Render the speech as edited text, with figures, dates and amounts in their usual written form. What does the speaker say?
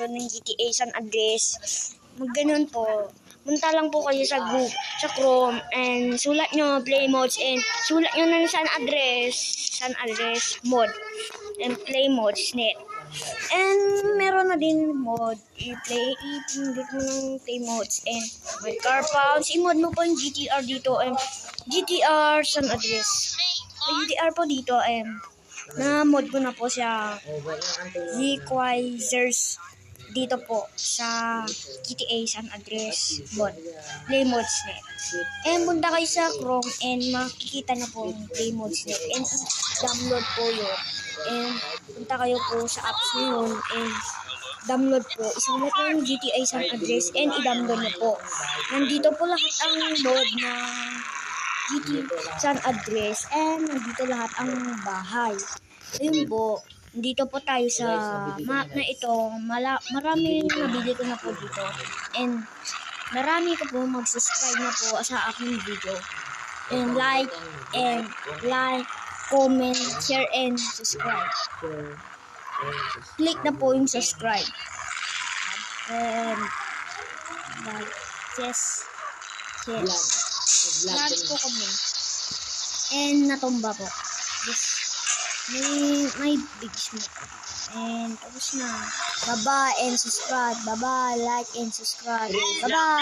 download ng GTA San Andreas, magganon po. Punta lang po kayo sa Google, sa Chrome, and sulat nyo play modes, and sulat nyo ng San Andreas mod, and play modes net. And meron na din mod, i-pindot mo ng play modes, and may car pounds, i-mod mo po yung GTR dito, and GTR San Andreas. May GTR po dito, and na-mod ko na po siya, requires dito po sa GTA San Andreas mod, play modes net. And punta kayo sa Chrome and makikita na po yung play modes net, and download po yun. And punta kayo po sa apps nyo yun and download po, isulat po yung GTA San Andreas and i-download nyo po. Nandito po lahat ang mod na GTA San Andreas, and nandito lahat ang bahay. Ayun po, dito po tayo sa map na ito. Marami nabili ko na po dito. And marami ko po mag-subscribe na po sa aking video. And like, comment, share, and subscribe. Click na po yung subscribe. And yes. Vlog po kami. And natumba po. May big smoke. And tapos na. Bye-bye and subscribe. Bye-bye, like and subscribe. Bye-bye.